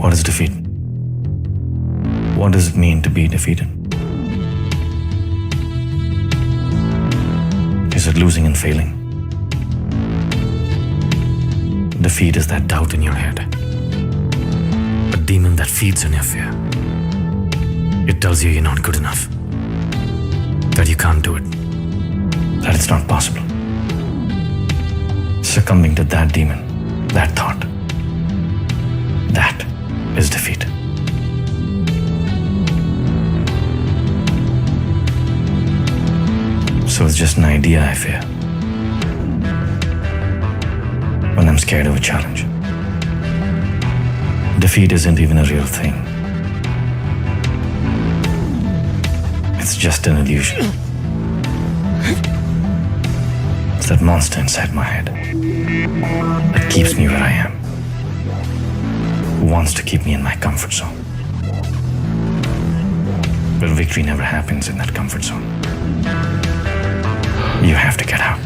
What is defeat? What does it mean to be defeated? Is it losing and failing? Defeat is that doubt in your head, a demon that feeds on your fear. It tells you you're not good enough, that you can't do it, that it's not possible. Succumbing to that demon, that thought, that is defeat. So it's just an idea I fear when I'm scared of a challenge. Defeat isn't even a real thing. It's just an illusion. It's that monster inside my head that keeps me where I am, who wants to keep me in my comfort zone. But victory never happens in that comfort zone. You have to get out.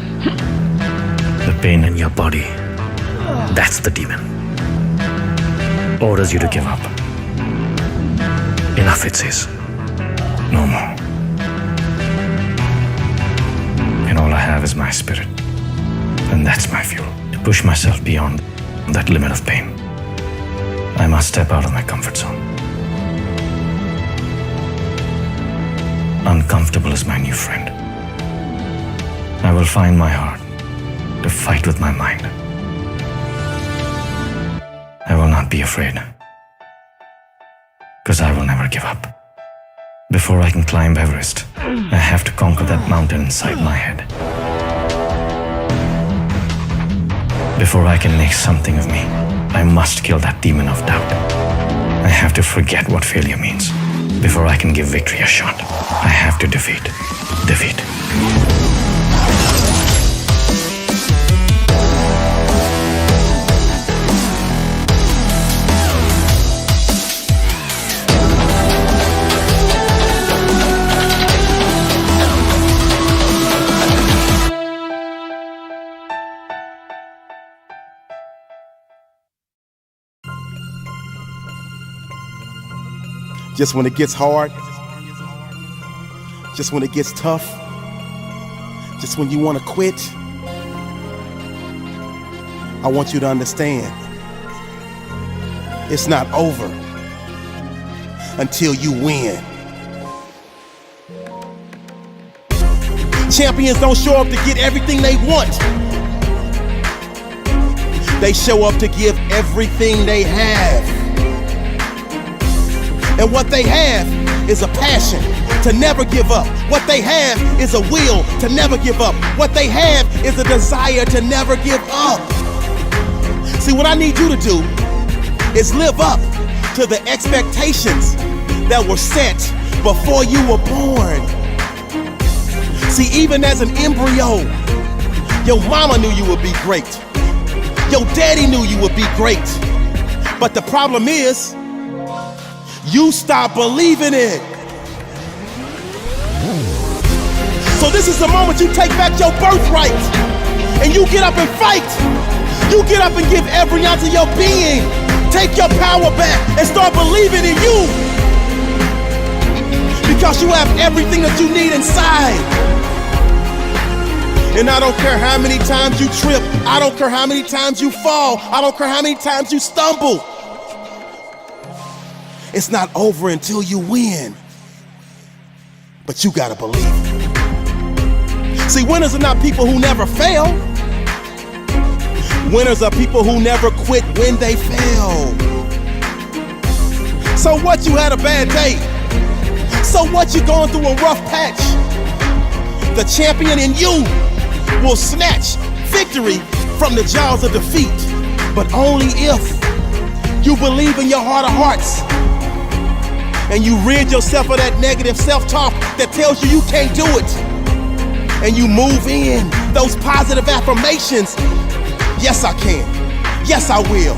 The pain in your body, that's the demon. Orders you to give up. Enough, it says. No more. And all I have is my spirit. And that's my fuel. To push myself beyond that limit of pain, I must step out of my comfort zone. Uncomfortable is my new friend. I will find my heart to fight with my mind. I will not be afraid, because I will never give up. Before I can climb Everest, I have to conquer that mountain inside my head. Before I can make something of me, I must kill that demon of doubt. I have to forget what failure means. Before I can give victory a shot, I have to defeat. Just when it gets hard, just when it gets tough, just when you want to quit, I want you to understand, it's not over until you win. Champions don't show up to get everything they want. They show up to give everything they have. And what they have is a passion to never give up. What they have is a will to never give up. What they have is a desire to never give up. See, what I need you to do is live up to the expectations that were set before you were born. See, even as an embryo, your mama knew you would be great. Your daddy knew you would be great. But the problem is, you stop believing it. So this is the moment you take back your birthright and you get up and fight. You get up and give every ounce of your being. Take your power back and start believing in you. Because you have everything that you need inside. And I don't care how many times you trip. I don't care how many times you fall. I don't care how many times you stumble. It's not over until you win. But you gotta believe. See, winners are not people who never fail. Winners are people who never quit when they fail. So what, you had a bad day? So what, you going through a rough patch? The champion in you will snatch victory from the jaws of defeat. But only if you believe in your heart of hearts and you rid yourself of that negative self-talk that tells you you can't do it. And you move in those positive affirmations. Yes, I can. Yes, I will.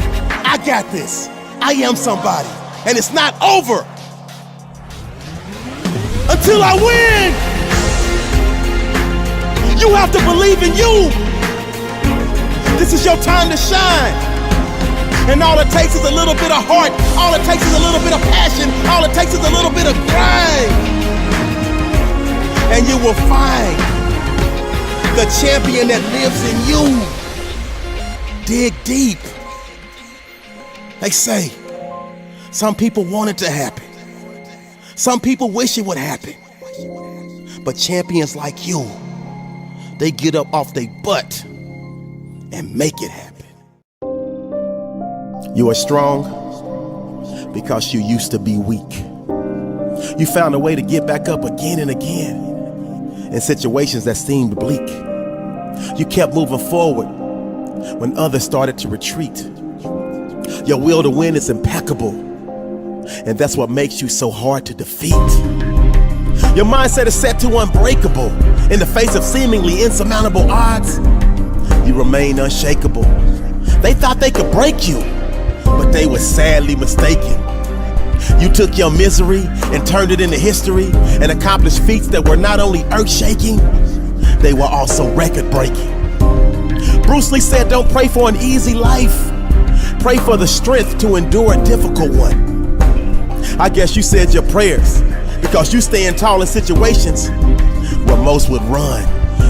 I got this. I am somebody. And it's not over until I win. You have to believe in you. This is your time to shine. And all it takes is a little bit of heart. All it takes is a little bit of passion. All it takes is a little bit of grind. And you will find the champion that lives in you. Dig deep. They say some people want it to happen. Some people wish it would happen. But champions like you, they get up off their butt and make it happen. You are strong because you used to be weak. You found a way to get back up again and again in situations that seemed bleak. You kept moving forward when others started to retreat. Your will to win is impeccable, and that's what makes you so hard to defeat. Your mindset is set to unbreakable. In the face of seemingly insurmountable odds, you remain unshakable. They thought they could break you, but they were sadly mistaken. You took your misery and turned it into history and accomplished feats that were not only earth-shaking, they were also record-breaking. Bruce Lee said, don't pray for an easy life. Pray for the strength to endure a difficult one. I guess you said your prayers because you stand tall in situations where most would run.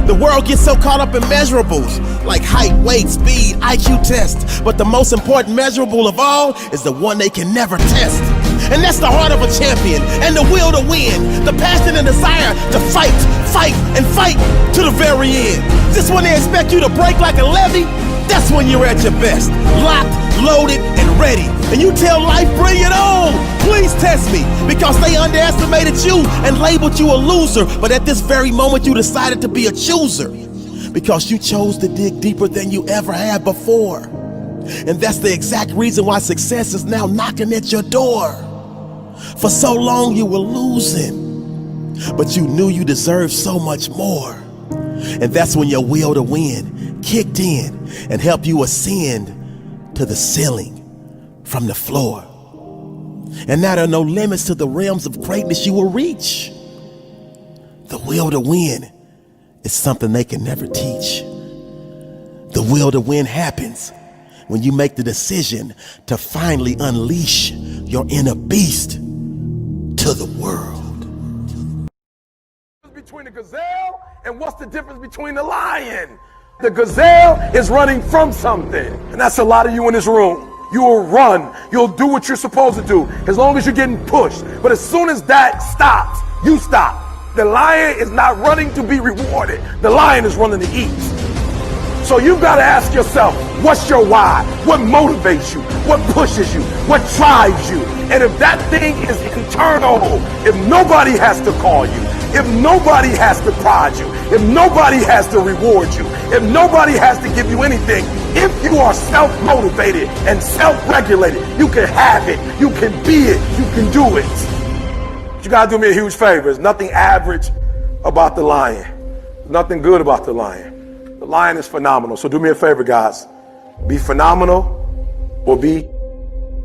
The world gets so caught up in measurables like height, weight, speed, IQ tests. But the most important measurable of all is the one they can never test. And that's the heart of a champion and the will to win. The passion and desire to fight, and fight to the very end. Just when they expect you to break like a levee, that's when you're at your best. Locked, loaded, and ready. And you tell life, bring it on. Please test me, because they underestimated you and labeled you a loser. But at this very moment, you decided to be a chooser, because you chose to dig deeper than you ever had before. And that's the exact reason why success is now knocking at your door. For so long you were losing, but you knew you deserved so much more. And that's when your will to win kicked in and helped you ascend to the ceiling from the floor. And now there are no limits to the realms of greatness you will reach. The will to win is something they can never teach. The will to win happens when you make the decision to finally unleash your inner beast to the world. Between the gazelle and what's the difference between the lion? The gazelle is running from something, and that's a lot of you in this room. You will run, you'll do what you're supposed to do as long as you're getting pushed. But as soon as that stops, you stop. The lion is not running to be rewarded. The lion is running to eat. So you've got to ask yourself, what's your why? What motivates you? What pushes you? What drives you? And if that thing is internal, if nobody has to call you, if nobody has to prod you, if nobody has to reward you, if nobody has to give you anything, if you are self-motivated and self-regulated, you can have it, you can be it, you can do it. But you gotta do me a huge favor. There's nothing average about the lion. There's nothing good about the lion. The lion is phenomenal. So do me a favor, guys. Be phenomenal or be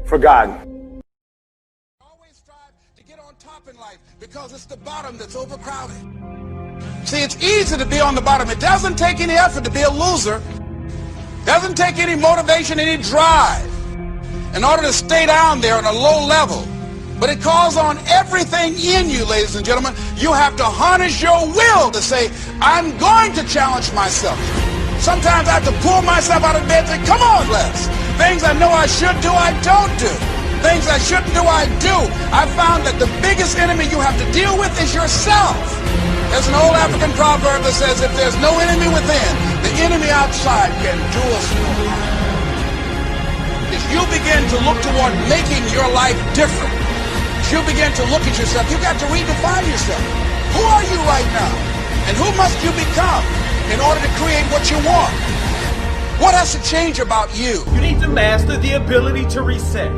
forgotten. Always strive to get on top in life, because it's the bottom that's overcrowded. See, it's easy to be on the bottom. It doesn't take any effort to be a loser. Doesn't take any motivation, any drive in order to stay down there on a low level. But it calls on everything in you, ladies and gentlemen. You have to harness your will to say, I'm going to challenge myself. Sometimes I have to pull myself out of bed and say, come on, Les. Things I know I should do, I don't do. Things I shouldn't do, I do. I found that the biggest enemy you have to deal with is yourself. There's an old African proverb that says, if there's no enemy within, the enemy outside can do us no harm. If you begin to look toward making your life different, you begin to look at yourself, you've got to redefine yourself. Who are you right now? And who must you become in order to create what you want? What has to change about you? You need to master the ability to reset.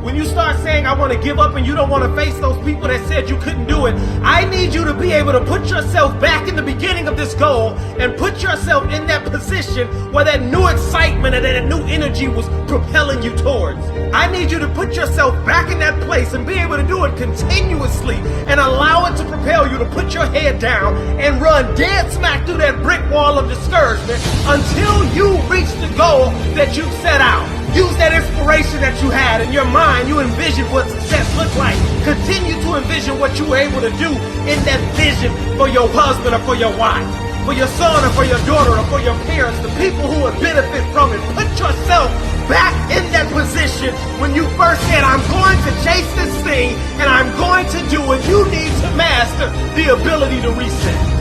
When you start saying, I want to give up, and you don't want to face those people that said you couldn't do it, I need you to be able to put yourself back in the beginning of this goal and put yourself in that position where that new excitement and that new energy was propelling you towards. I need you to put yourself back in that place and be able to do it continuously and allow it to propel you to put your head down and run dead smack through that brick wall of discouragement until you reach the goal that you've set out. Use that inspiration that you had in your mind. You envisioned what success looked like. Continue to envision what you were able to do in that vision for your husband or for your wife, for your son or for your daughter or for your parents, the people who would benefit from it. Put yourself back in that position when you first said, I'm going to chase this thing and I'm going to do it. You need to master the ability to reset.